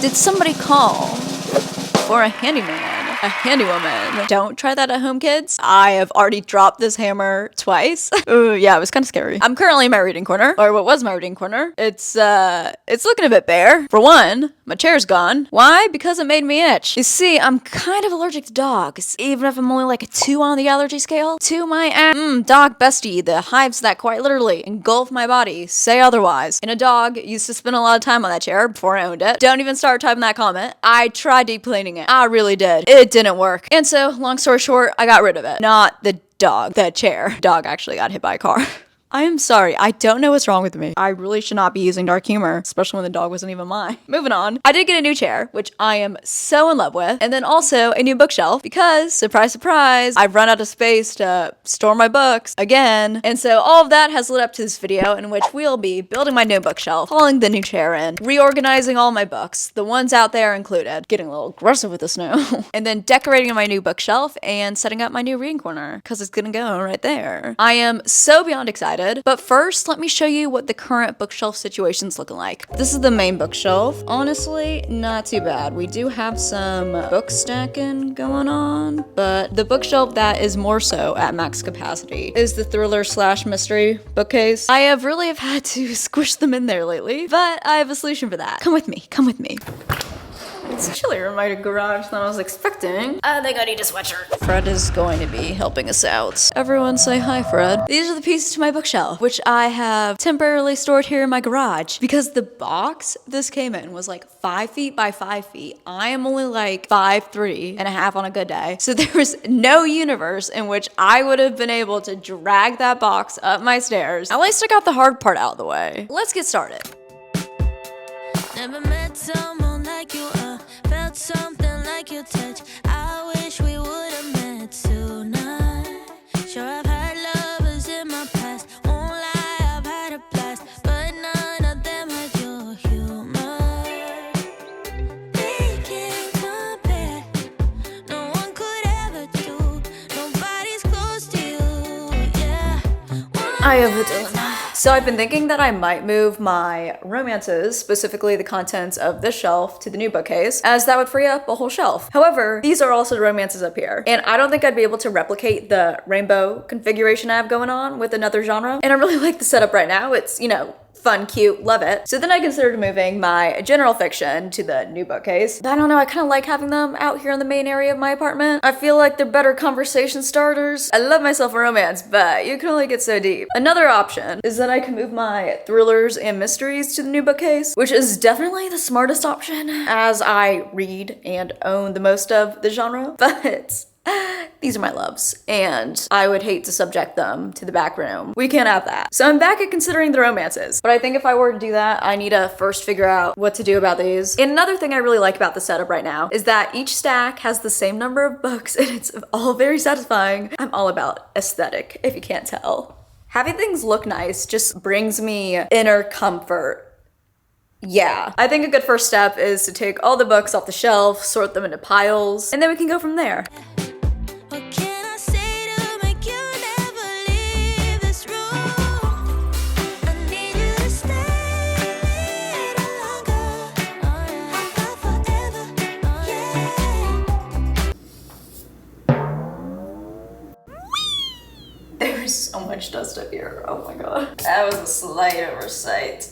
Did somebody call for a handyman? A handywoman. Don't try that at home, kids. I have already dropped this hammer twice. Ooh, yeah, it was kind of scary. I'm currently in my reading corner, or what was my reading corner. It's looking a bit bare. For one, my chair's gone. Why? Because it made me itch. You see, I'm kind of allergic to dogs, even if I'm only like a 2 on the allergy scale. To my dog bestie, the hives that quite literally engulf my body, say otherwise. And a dog used to spend a lot of time on that chair before I owned it. Don't even start typing that comment. I tried deep cleaning it. I really did. It didn't work. And so, long story short, I got rid of it. Not the dog, the chair. Dog actually got hit by a car. I am sorry. I don't know what's wrong with me. I really should not be using dark humor, especially when the dog wasn't even mine. Moving on. I did get a new chair, which I am so in love with, and then also a new bookshelf because, surprise, surprise, I've run out of space to store my books again. And so all of that has led up to this video in which we'll be building my new bookshelf, hauling the new chair in, reorganizing all my books, the ones out there included, getting a little aggressive with the snow, and then decorating my new bookshelf and setting up my new reading corner because it's gonna go right there. I am so beyond excited. But first, let me show you what the current bookshelf situation's looking like. This is the main bookshelf. Honestly, not too bad. We do have some book stacking going on, but the bookshelf that is more so at max capacity is the thriller/mystery bookcase. I have had to squish them in there lately, but I have a solution for that. Come with me, come with me. It's chillier in my garage than I was expecting. I think I need a sweatshirt. Fred is going to be helping us out. Everyone say hi, Fred. These are the pieces to my bookshelf, which I have temporarily stored here in my garage because the box this came in was like 5 feet by 5 feet. I am only like 5'3.5" on a good day. So there was no universe in which I would have been able to drag that box up my stairs. At least I got the hard part out of the way. Let's get started. Never met someone like you, felt something like your touch. I wish we would have met tonight. Sure, I've had lovers in my past, won't lie, I've had a blast, but none of them had your humor. They can't compare, no one could ever do, nobody's close to you, yeah. I have a dilemma. So I've been thinking that I might move my romances, specifically the contents of this shelf, to the new bookcase, as that would free up a whole shelf. However, these are also romances up here, and I don't think I'd be able to replicate the rainbow configuration I have going on with another genre. And I really like the setup right now. It's, you know, fun, cute, love it. So then I considered moving my general fiction to the new bookcase. I don't know, I kind of like having them out here in the main area of my apartment. I feel like they're better conversation starters. I love myself a romance, but you can only get so deep. Another option is that I can move my thrillers and mysteries to the new bookcase, which is definitely the smartest option as I read and own the most of the genre, but these are my loves, and I would hate to subject them to the back room. We can't have that. So I'm back at considering the romances, but I think if I were to do that, I need to first figure out what to do about these. And another thing I really like about the setup right now is that each stack has the same number of books, and it's all very satisfying. I'm all about aesthetic, if you can't tell. Having things look nice just brings me inner comfort. Yeah, I think a good first step is to take all the books off the shelf, sort them into piles, and then we can go from there. There's so much dust up here. Oh my god. That was a slight oversight.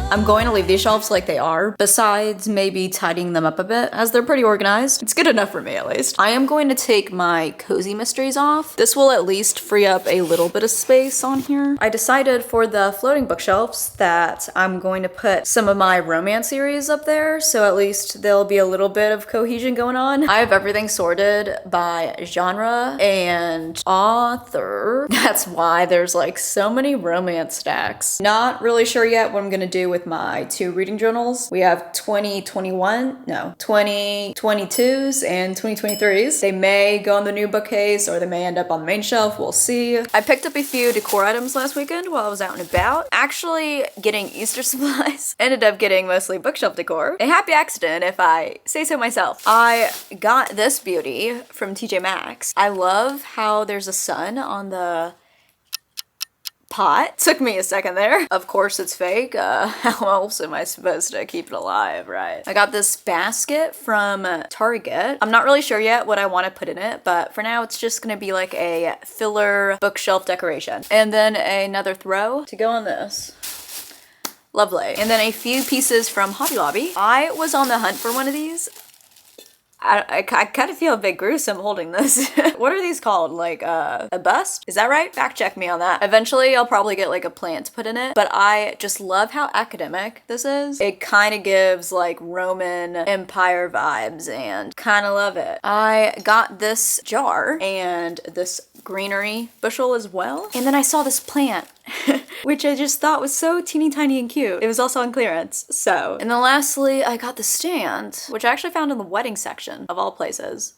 I'm going to leave these shelves like they are, besides maybe tidying them up a bit, as they're pretty organized. It's good enough for me, at least. I am going to take my cozy mysteries off. This will at least free up a little bit of space on here. I decided for the floating bookshelves that I'm going to put some of my romance series up there, so at least there'll be a little bit of cohesion going on. I have everything sorted by genre and author. That's why there's like so many romance stacks. Not really sure yet what I'm gonna do with with my 2 reading journals. We have 2022s and 2023s. They may go on the new bookcase or they may end up on the main shelf. We'll see. I picked up a few decor items last weekend while I was out and about. Actually getting Easter supplies. Ended up getting mostly bookshelf decor. A happy accident if I say so myself. I got this beauty from TJ Maxx. I love how there's a sun on the pot. Took me a second there. Of course it's fake. How else am I supposed to keep it alive, right? I got this basket from Target. I'm not really sure yet what I want to put in it, but for now it's just gonna be like a filler bookshelf decoration. And then another throw to go on this. Lovely. And then a few pieces from Hobby Lobby. I was on the hunt for one of these. I kind of feel a bit gruesome holding this. What are these called? Like a bust? Is that right? Fact check me on that. Eventually I'll probably get like a plant to put in it, but I just love how academic this is. It kind of gives like Roman Empire vibes and kind of love it. I got this jar and this greenery bushel as well. And then I saw this plant which I just thought was so teeny tiny and cute. It was also on clearance, so. And then lastly, I got the stand, which I actually found in the wedding section, of all places.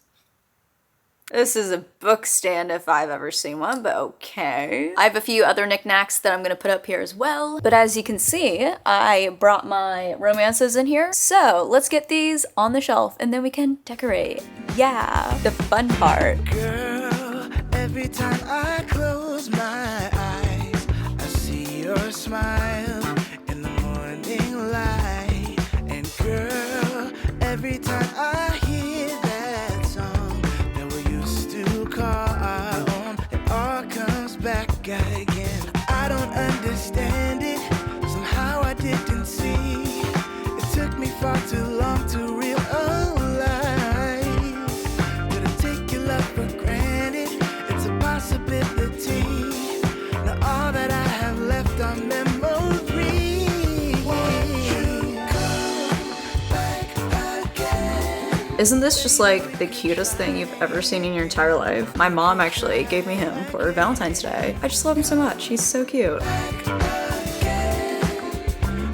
This is a book stand if I've ever seen one, but okay. I have a few other knickknacks that I'm gonna put up here as well. But as you can see, I brought my romances in here. So let's get these on the shelf and then we can decorate. Yeah, the fun part. Girl, every time I close my eyes, I see your smile in the morning light. And girl, every time I hear that song that we used to call our own, it all comes back again. I don't understand it, somehow I didn't see. It took me far too long to realize that I take your love for granted. It's a possibility. Now all that I have left are memories. Won't you come back again? Isn't this just like the cutest thing you've ever seen in your entire life? My mom actually gave me him for Valentine's Day. I just love him so much. He's so cute.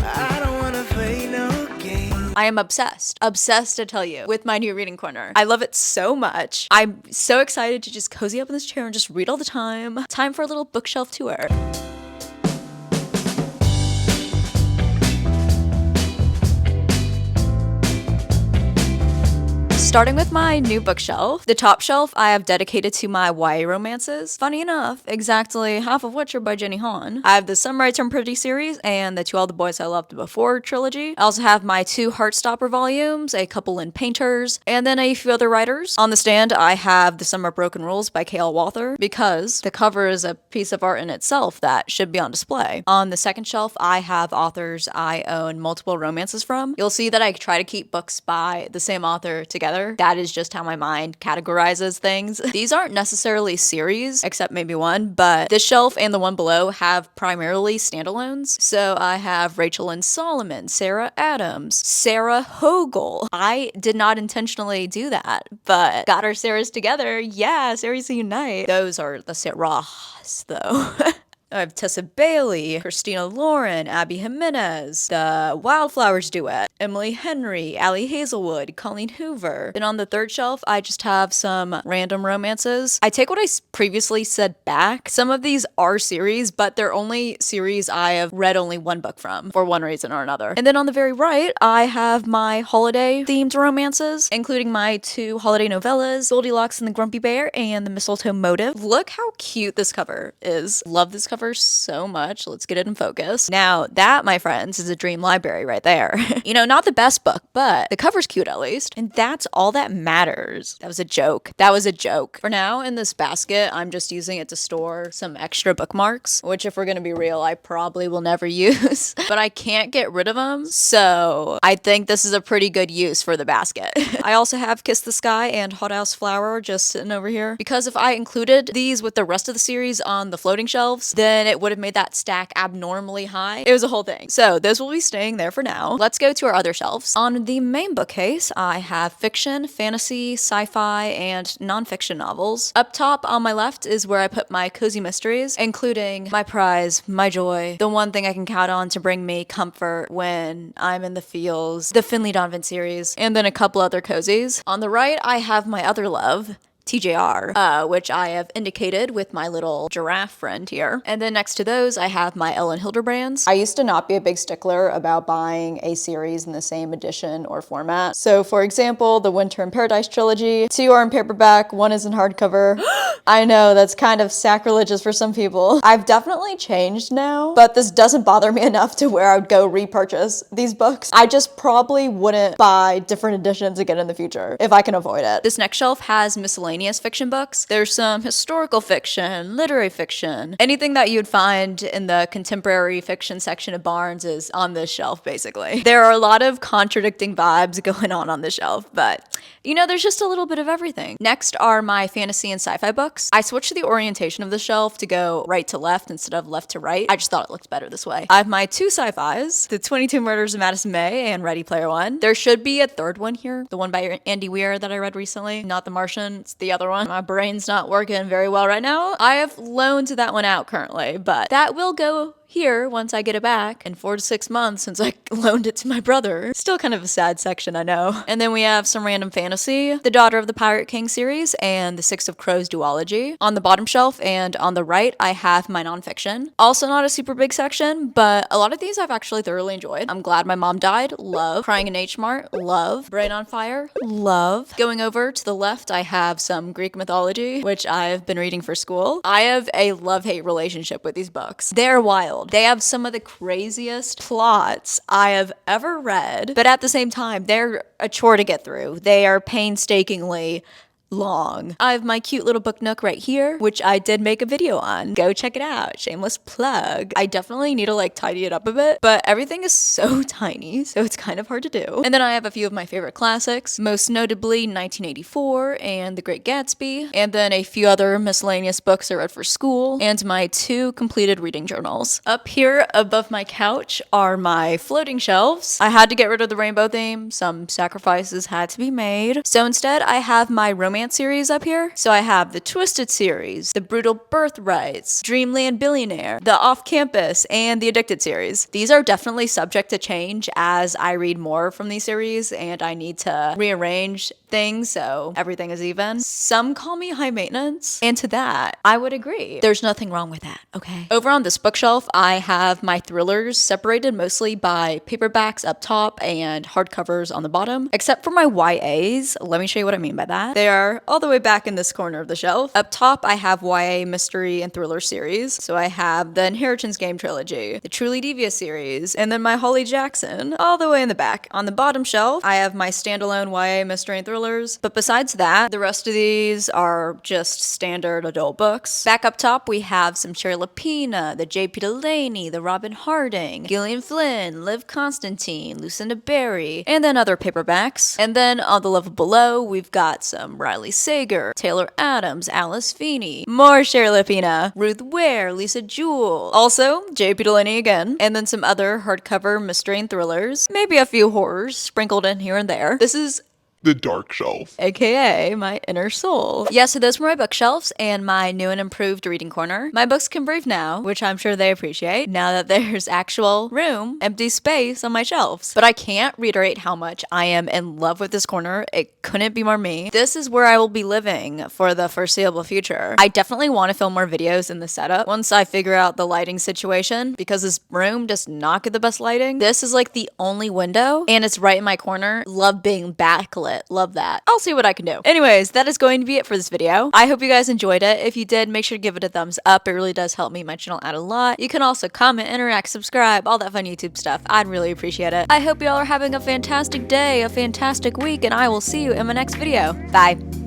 I don't wanna play no game. I am obsessed. Obsessed to tell you with my new reading corner. I love it so much. I'm so excited to just cozy up in this chair and just read all the time. Time for a little bookshelf tour. Starting with my new bookshelf. The top shelf I have dedicated to my YA romances. Funny enough, exactly half of which are by Jenny Han. I have the Some I Turn Pretty series and the To All the Boys I Loved Before trilogy. I also have my 2 Heartstopper volumes, a couple in Painters, and then a few other writers. On the stand, I have The Summer of Broken Rules by K.L. Walther because the cover is a piece of art in itself that should be on display. On the second shelf, I have authors I own multiple romances from. You'll see that I try to keep books by the same author together. That is just how my mind categorizes things. These aren't necessarily series, except maybe one, but this shelf and the one below have primarily standalones. So I have Rachel and Solomon, Sarah Adams, Sarah Hogle. I did not intentionally do that, but got our Sarahs together. Yeah, Sarahs unite. Those are the Sarahs, though. I have Tessa Bailey, Christina Lauren, Abby Jimenez, the Wildflowers duet, Emily Henry, Allie Hazelwood, Colleen Hoover. Then on the third shelf, I just have some random romances. I take what I previously said back. Some of these are series, but they're only series I have read only one book from for one reason or another. And then on the very right, I have my holiday themed romances, including my 2 holiday novellas, Goldilocks and the Grumpy Bear and The Mistletoe Motive. Look how cute this cover is. Love this cover so much. Let's get it in focus. Now that, my friends, is a dream library right there. You know, not the best book, but the cover's cute at least. And that's all that matters. That was a joke. That was a joke. For now, in this basket, I'm just using it to store some extra bookmarks, which if we're gonna be real, I probably will never use, but I can't get rid of them. So I think this is a pretty good use for the basket. I also have Kiss the Sky and Hothouse Flower just sitting over here, because if I included these with the rest of the series on the floating shelves, then then it would have made that stack abnormally high. It was a whole thing. So those will be staying there for now. Let's go to our other shelves. On the main bookcase, I have fiction, fantasy, sci-fi, and nonfiction novels. Up top on my left is where I put my cozy mysteries, including my prize, my joy, the one thing I can count on to bring me comfort when I'm in the feels, the Finley Donovan series, and then a couple other cozies. On the right, I have my other love, TJR, which I have indicated with my little giraffe friend here. And then next to those, I have my Ellen Hilderbrands. I used to not be a big stickler about buying a series in the same edition or format. So for example, the Winter in Paradise trilogy, 2 are in paperback, 1 is in hardcover. I know that's kind of sacrilegious for some people. I've definitely changed now, but this doesn't bother me enough to where I would go repurchase these books. I just probably wouldn't buy different editions again in the future if I can avoid it. This next shelf has miscellaneous fiction books. There's some historical fiction, literary fiction. Anything that you'd find in the contemporary fiction section of Barnes is on this shelf, basically. There are a lot of contradicting vibes going on this shelf, but you know, there's just a little bit of everything. Next are my fantasy and sci-fi books. I switched the orientation of the shelf to go right to left instead of left to right. I just thought it looked better this way. I have my 2 sci-fis, The 22 Murders of Madison May and Ready Player One. There should be a third one here, the one by Andy Weir that I read recently. Not The Martian, it's the other one. My brain's not working very well right now. I have loaned that one out currently, but that will go here once I get it back in 4 to 6 months since I loaned it to my brother. Still kind of a sad section, I know. And then we have some random fantasy, The Daughter of the Pirate King series, and the Six of Crows duology. On the bottom shelf and on the right, I have my nonfiction. Also not a super big section, but a lot of these I've actually thoroughly enjoyed. I'm Glad My Mom Died, love. Crying in H Mart, love. Brain on Fire, love. Going over to the left, I have some Greek mythology, which I've been reading for school. I have a love-hate relationship with these books. They're wild. They have some of the craziest plots I have ever read, but at the same time, they're a chore to get through. They are painstakingly long. I have my cute little book nook right here, which I did make a video on. Go check it out. Shameless plug. I definitely need to like tidy it up a bit, but everything is so tiny, so it's kind of hard to do. And then I have a few of my favorite classics, most notably 1984 and The Great Gatsby, and then a few other miscellaneous books I read for school, and my 2 completed reading journals. Up here above my couch are my floating shelves. I had to get rid of the rainbow theme. Some sacrifices had to be made. So instead, I have my romance series up here. So I have the Twisted series, the Brutal Birthrights, Dreamland Billionaire, the Off Campus, and the Addicted series. These are definitely subject to change as I read more from these series and I need to rearrange things so everything is even. Some call me high maintenance, and to that, I would agree. There's nothing wrong with that, okay? Over on this bookshelf, I have my thrillers separated mostly by paperbacks up top and hardcovers on the bottom, except for my YAs. Let me show you what I mean by that. They are all the way back in this corner of the shelf. Up top, I have YA mystery and thriller series. So I have the Inheritance Game trilogy, the Truly Devious series, and then my Holly Jackson all the way in the back. On the bottom shelf, I have my standalone YA mystery and thrillers. But besides that, the rest of these are just standard adult books. Back up top, we have some Cherry Lapina, the J.P. Delaney, the Robin Harding, Gillian Flynn, Liv Constantine, Lucinda Berry, and then other paperbacks. And then on the level below, we've got some Riley Sager, Taylor Adams, Alice Feeney, more Cherry Lapina, Ruth Ware, Lisa Jewell, also J.P. Delaney again, and then some other hardcover mystery and thrillers, maybe a few horrors sprinkled in here and there. This is the dark shelf, aka my inner soul. Yeah, so those were my bookshelves and my new and improved reading corner. My books can breathe now, which I'm sure they appreciate, now that there's actual room, empty space on my shelves. But I can't reiterate how much I am in love with this corner. It couldn't be more me. This is where I will be living for the foreseeable future. I definitely want to film more videos in the setup once I figure out the lighting situation, because this room does not get the best lighting. This is like the only window and it's right in my corner. Love being backlit. Love that. I'll see what I can do. Anyways, that is going to be it for this video. I hope you guys enjoyed it. If you did, make sure to give it a thumbs up. It really does help me my channel out a lot. You can also comment, interact, subscribe, all that fun YouTube stuff. I'd really appreciate it. I hope y'all are having a fantastic day, a fantastic week, and I will see you in my next video. Bye.